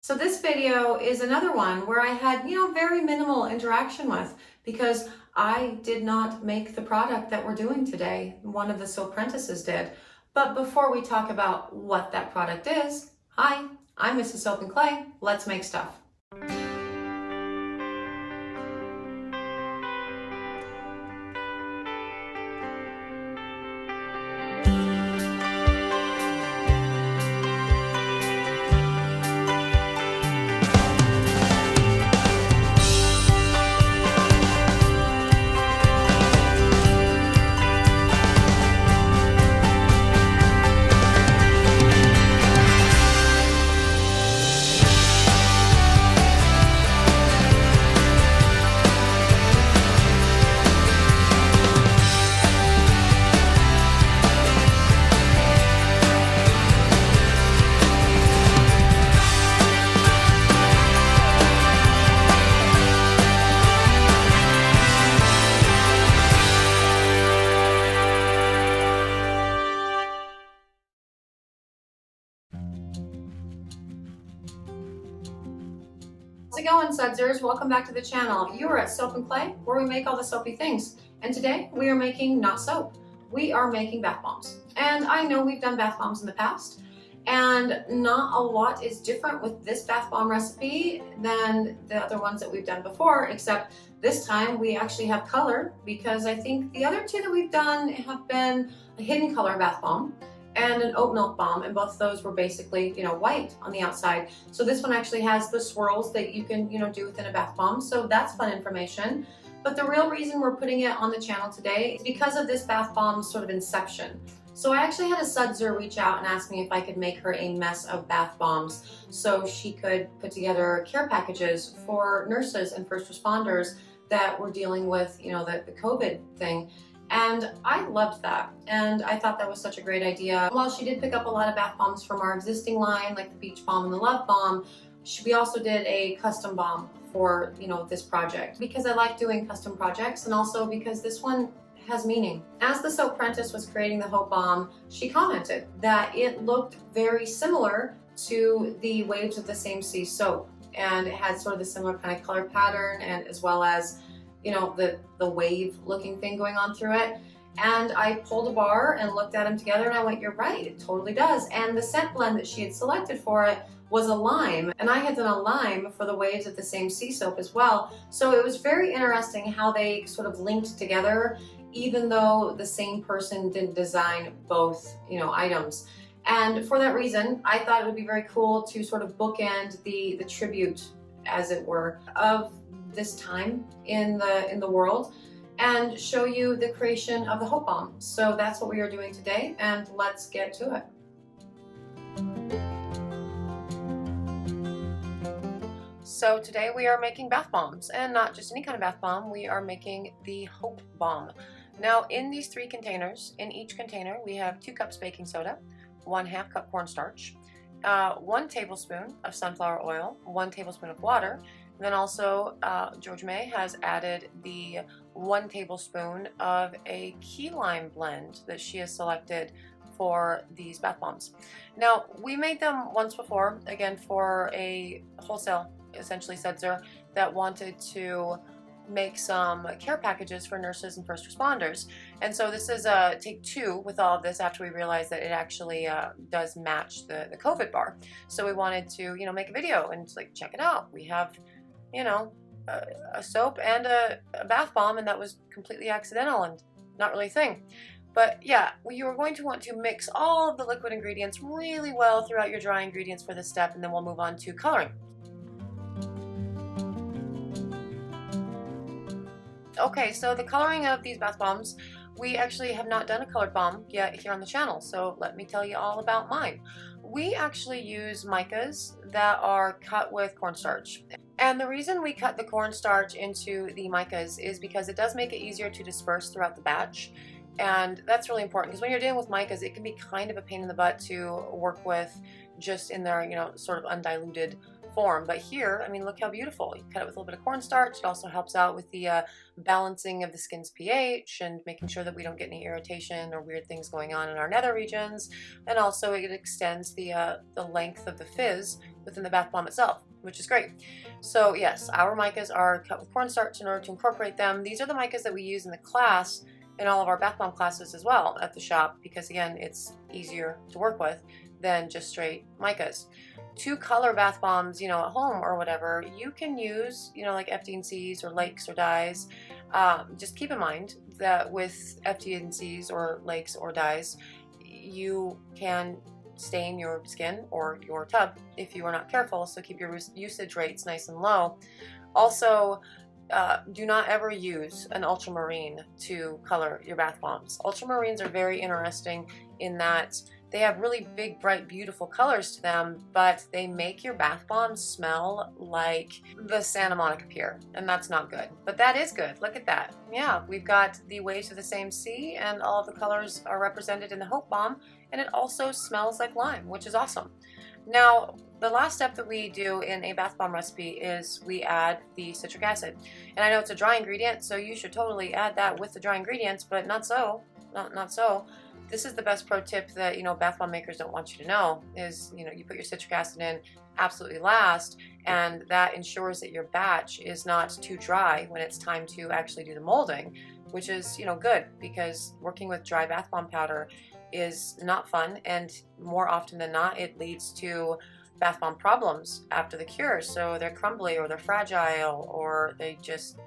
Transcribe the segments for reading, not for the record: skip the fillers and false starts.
So this video is another one where I had, very minimal interaction with because I did not make the product that we're doing today. One of the soap apprentices did. But before we talk about what that product is, hi, I'm Mrs. Soap and Clay. Let's make stuff. How's it going, sudsers? Welcome back to the channel. You are at Soap and Clay, where we make all the soapy things. And today we are making not soap. We are making bath bombs. And I know we've done bath bombs in the past, and not a lot is different with this bath bomb recipe than the other ones that we've done before, except this time we actually have color, because I think the other two that we've done have been a hidden color bath bomb and an oat milk bomb, and both of those were basically, white on the outside. So this one actually has the swirls that you can, do within a bath bomb. So that's fun information. But the real reason we're putting it on the channel today is because of this bath bomb's sort of inception. So I actually had a sudser reach out and ask me if I could make her a mess of bath bombs so she could put together care packages for nurses and first responders that were dealing with, the COVID thing. And I loved that, and I thought that was such a great idea. While she did pick up a lot of bath bombs from our existing line, like the Beach Bomb and the Love Bomb, we also did a custom bomb for, this project, because I like doing custom projects, and also because this one has meaning. As the soap apprentice was creating the Hope Bomb, she commented that it looked very similar to the Waves of the Same Sea soap, and it had sort of the similar kind of color pattern, and as well as the wave looking thing going on through it. And I pulled a bar and looked at them together, and I went, you're right, it totally does. And the scent blend that she had selected for it was a lime, and I had done a lime for the Waves of the Same Sea soap as well. So it was very interesting how they sort of linked together, even though the same person didn't design both, items. And for that reason, I thought it would be very cool to sort of bookend the tribute, as it were, of this time in the world, and show you the creation of the Hope Bomb. So that's what we are doing today, and let's get to it. So today we are making bath bombs, and not just any kind of bath bomb. We are making the Hope Bomb. Now, in these 3 containers, in each container we have 2 cups baking soda, 1/2 cup cornstarch, 1 tablespoon of sunflower oil, 1 tablespoon of water. And then also, George May has added the 1 tablespoon of a key lime blend that she has selected for these bath bombs. Now, we made them once before, again for a wholesale, essentially, sudser that wanted to make some care packages for nurses and first responders. And so this is take 2 with all of this, after we realized that it actually does match the COVID bar. So we wanted to, make a video and check it out. We have, a soap and a bath bomb, and that was completely accidental and not really a thing. But yeah, you are going to want to mix all of the liquid ingredients really well throughout your dry ingredients for this step, and then we'll move on to coloring. Okay, so the coloring of these bath bombs, we actually have not done a colored bomb yet here on the channel, so let me tell you all about mine. We actually use micas that are cut with cornstarch. And the reason we cut the cornstarch into the micas is because it does make it easier to disperse throughout the batch. And that's really important, because when you're dealing with micas, it can be kind of a pain in the butt to work with just in their, sort of undiluted form. But here, I mean, look how beautiful. You cut it with a little bit of cornstarch. It also helps out with the balancing of the skin's pH and making sure that we don't get any irritation or weird things going on in our nether regions. And also it extends the length of the fizz within the bath bomb itself, which is great. So yes, our micas are cut with cornstarch in order to incorporate them. These are the micas that we use in the class, in all of our bath bomb classes as well at the shop, because again, it's easier to work with than just straight micas. 2-color bath bombs, at home or whatever, you can use, like FD&Cs or lakes or dyes. Just keep in mind that with FD&Cs or lakes or dyes, you can stain your skin or your tub if you are not careful, so keep your usage rates nice and low. Also, do not ever use an ultramarine to color your bath bombs. Ultramarines are very interesting in that they have really big, bright, beautiful colors to them, but they make your bath bombs smell like the Santa Monica Pier, and that's not good. But that is good. Look at that. Yeah, we've got the waves of the same sea, and all of the colors are represented in the Hope Bomb, and it also smells like lime, which is awesome. Now, the last step that we do in a bath bomb recipe is we add the citric acid. And I know it's a dry ingredient, so you should totally add that with the dry ingredients, but not so. Not so. This is the best pro tip that, bath bomb makers don't want you to know is, you put your citric acid in absolutely last, and that ensures that your batch is not too dry when it's time to actually do the molding, which is, good, because working with dry bath bomb powder is not fun, and more often than not, it leads to bath bomb problems after the cure. So they're crumbly, or they're fragile, or they just,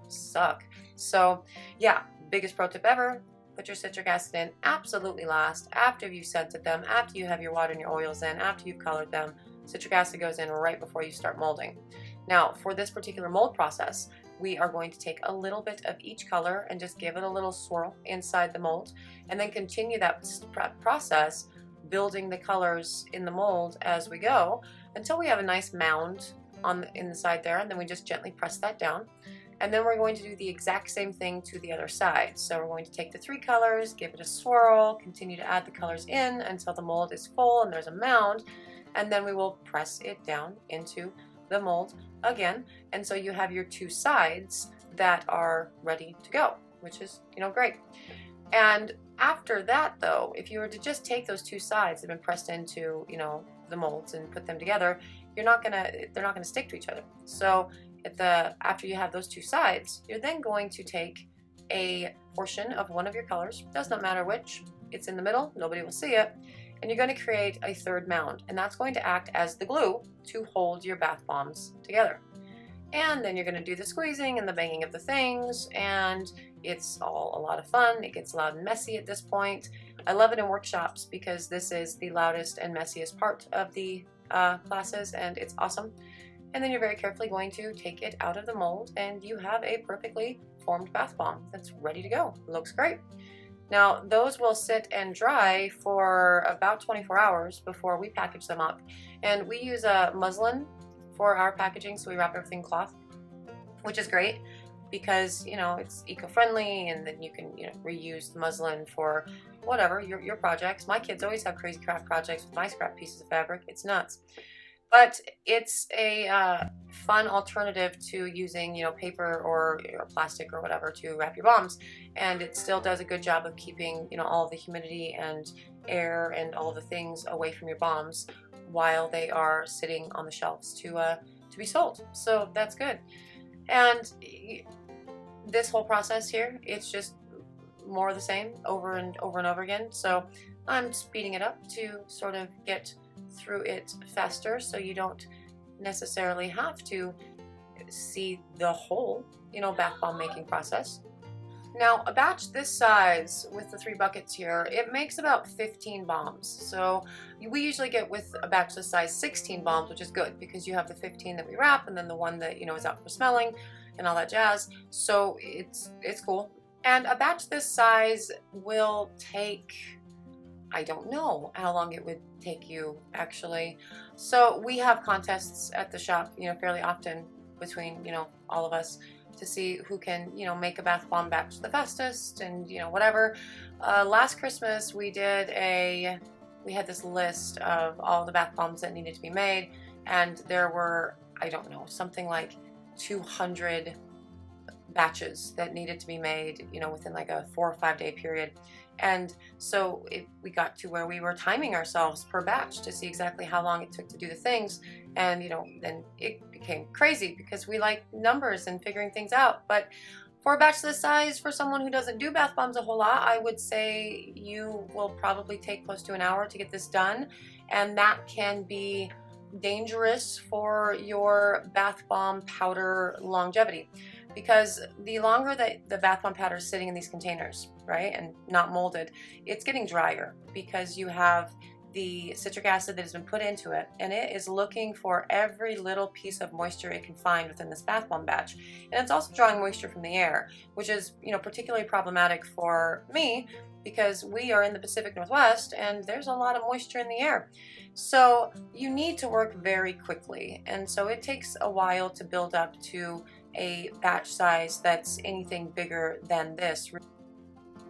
suck. So yeah, biggest pro tip ever, put your citric acid in absolutely last, after you've scented them, after you have your water and your oils in, after you've colored them. Citric acid goes in right before you start molding. Now, for this particular mold process, we are going to take a little bit of each color and just give it a little swirl inside the mold, and then continue that process, building the colors in the mold as we go until we have a nice mound on the inside there, and then we just gently press that down. And then we're going to do the exact same thing to the other side. So we're going to take the 3 colors, give it a swirl, continue to add the colors in until the mold is full and there's a mound, and then we will press it down into the mold again. And so you have your 2 sides that are ready to go, which is, great. And after that, though, if you were to just take those 2 sides that have been pressed into, the molds and put them together, they're not gonna stick to each other. So after you have those 2 sides, you're then going to take a portion of one of your colors, does not matter which, it's in the middle, nobody will see it, and you're going to create a 3rd mound, and that's going to act as the glue to hold your bath bombs together. And then you're going to do the squeezing and the banging of the things, and it's all a lot of fun. It gets loud and messy at this point. I love it in workshops because this is the loudest and messiest part of the classes, and it's awesome. And then you're very carefully going to take it out of the mold, and you have a perfectly formed bath bomb that's ready to go. Looks great. Now, those will sit and dry for about 24 hours before we package them up. And we use a muslin for our packaging, so we wrap everything in cloth, which is great because, it's eco-friendly, and then you can, reuse the muslin for whatever, your projects. My kids always have crazy craft projects with my scrap pieces of fabric. It's nuts. But it's a fun alternative to using, paper or plastic or whatever to wrap your bombs, and it still does a good job of keeping, all of the humidity and air and all of the things away from your bombs while they are sitting on the shelves to be sold. So that's good. And this whole process here, it's just more of the same over and over and over again. So I'm speeding it up to sort of get through it faster, so you don't necessarily have to see the whole, bath bomb making process. Now, a batch this size with the 3 buckets here, it makes about 15 bombs. So we usually get with a batch this size 16 bombs, which is good because you have the 15 that we wrap, and then the one that, is out for smelling and all that jazz. So it's cool. And a batch this size will take, I don't know how long it would take you actually. So we have contests at the shop, fairly often between, all of us to see who can, make a bath bomb batch the fastest and, whatever. Last Christmas we had this list of all the bath bombs that needed to be made, and there were, I don't know, something like 200 batches that needed to be made, within like a 4 or 5 day period. And so we got to where we were timing ourselves per batch to see exactly how long it took to do the things. And, then it became crazy because we like numbers and figuring things out. But for a batch this size, for someone who doesn't do bath bombs a whole lot, I would say you will probably take close to an hour to get this done. And that can be dangerous for your bath bomb powder longevity, because the longer that the bath bomb powder is sitting in these containers, right, and not molded, it's getting drier because you have the citric acid that has been put into it, and it is looking for every little piece of moisture it can find within this bath bomb batch. And it's also drawing moisture from the air, which is, particularly problematic for me because we are in the Pacific Northwest and there's a lot of moisture in the air. So you need to work very quickly, and so it takes a while to build up to a batch size that's anything bigger than this.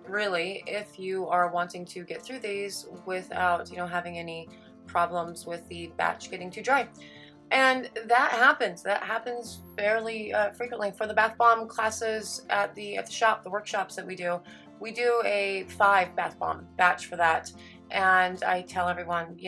Really, if you are wanting to get through these without, having any problems with the batch getting too dry. And that happens fairly frequently for the bath bomb classes at the shop, the workshops that we do a 5 bath bomb batch for that. And I tell everyone,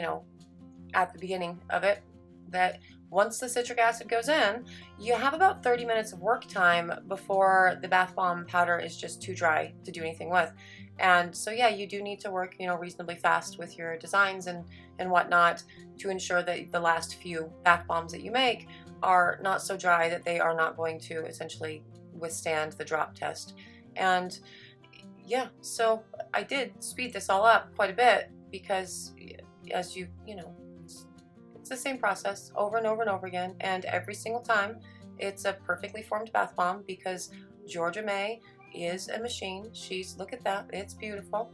at the beginning of it, that once the citric acid goes in, you have about 30 minutes of work time before the bath bomb powder is just too dry to do anything with. And so yeah, you do need to work, reasonably fast with your designs and whatnot to ensure that the last few bath bombs that you make are not so dry that they are not going to essentially withstand the drop test. And yeah, so I did speed this all up quite a bit because as it's the same process over and over and over again, and every single time it's a perfectly formed bath bomb because Georgia May is a machine. Look at that, it's beautiful.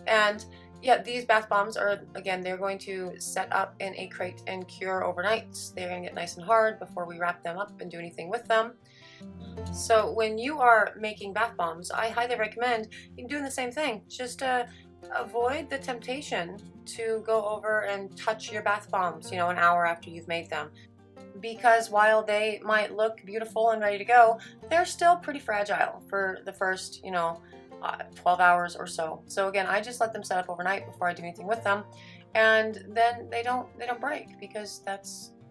And yeah, these bath bombs are, again, they're going to set up in a crate and cure overnight. They're going to get nice and hard before we wrap them up and do anything with them. So when you are making bath bombs, I highly recommend you doing the same thing. Just avoid the temptation to go over and touch your bath bombs, an hour after you've made them. Because while they might look beautiful and ready to go, they're still pretty fragile for the first, 12 hours or so. So again, I just let them set up overnight before I do anything with them. And then they don't break because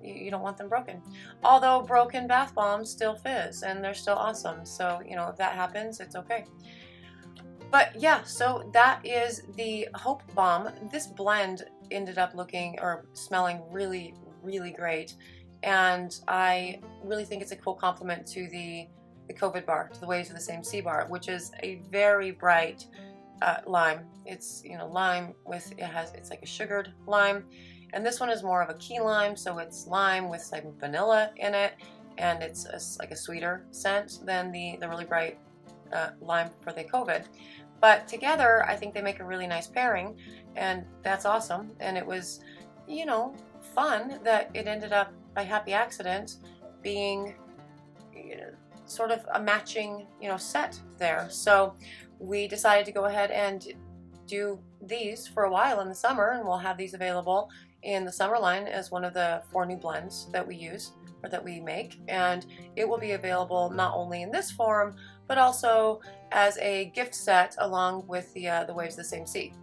you don't want them broken. Although broken bath bombs still fizz and they're still awesome. So, if that happens, it's okay. But yeah, so that is the Hope Bomb. This blend ended up looking or smelling really, really great. And I really think it's a cool complement to the COVID bar, to the Waves of the Same Sea bar, which is a very bright lime. It's, lime with, it's like a sugared lime. And this one is more of a key lime, so it's lime with some vanilla in it. And it's like a sweeter scent than the really bright lime for the COVID. But together, I think they make a really nice pairing, and that's awesome. And it was, fun that it ended up, by happy accident, being sort of a matching, set there. So we decided to go ahead and do these for a while in the summer, and we'll have these available in the summer line as one of the 4 new blends that we use or that we make. And it will be available not only in this form, but also as a gift set along with the Waves of the Same Sea.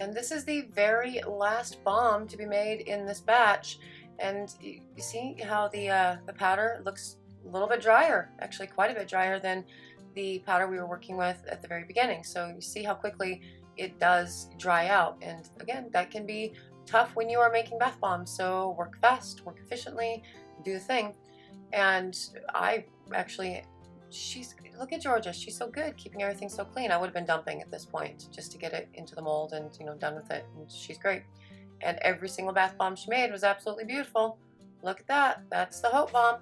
And this is the very last bomb to be made in this batch. And you see how the powder looks a little bit drier, actually quite a bit drier than the powder we were working with at the very beginning. So you see how quickly it does dry out. And again, that can be tough when you are making bath bombs. So work fast, work efficiently, do the thing. And I actually, look at Georgia, she's so good keeping everything so clean. I would have been dumping at this point just to get it into the mold and done with it. And she's great. And every single bath bomb she made was absolutely beautiful. Look at that, that's the Hope Bomb.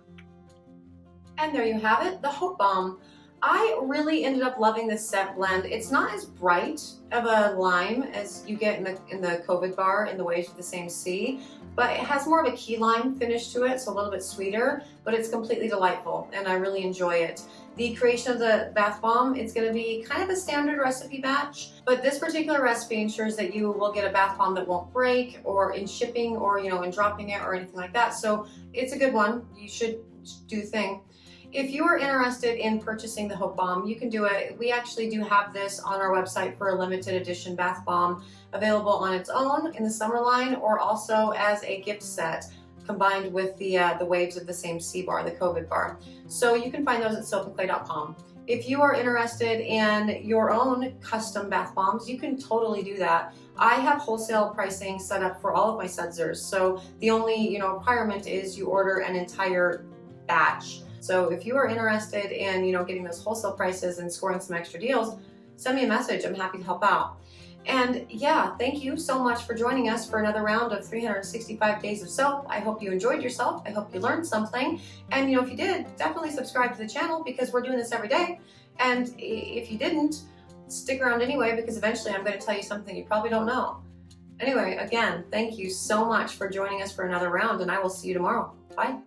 And there you have it, the Hope Bomb. I really ended up loving this scent blend. It's not as bright of a lime as you get in the COVID bar in the Waves of the Same Sea, but it has more of a key lime finish to it, so a little bit sweeter, but it's completely delightful and I really enjoy it. The creation of the bath bomb, it's going to be kind of a standard recipe batch, but this particular recipe ensures that you will get a bath bomb that won't break or in shipping or in dropping it or anything like that. So it's a good one. You should do the thing. If you are interested in purchasing the Hope Bomb, you can do it. We actually do have this on our website for a limited edition bath bomb, available on its own in the summer line or also as a gift set combined with the Waves of the Same Sea bar, the COVID bar. So you can find those at soapandclay.com. If you are interested in your own custom bath bombs, you can totally do that. I have wholesale pricing set up for all of my sudsers, so the only requirement is you order an entire batch. So if you are interested in getting those wholesale prices and scoring some extra deals, send me a message. I'm happy to help out. And yeah, thank you so much for joining us for another round of 365 Days of Soap. I hope you enjoyed yourself. I hope you learned something. And if you did, definitely subscribe to the channel because we're doing this every day. And if you didn't, stick around anyway because eventually I'm going to tell you something you probably don't know. Anyway, again, thank you so much for joining us for another round and I will see you tomorrow. Bye.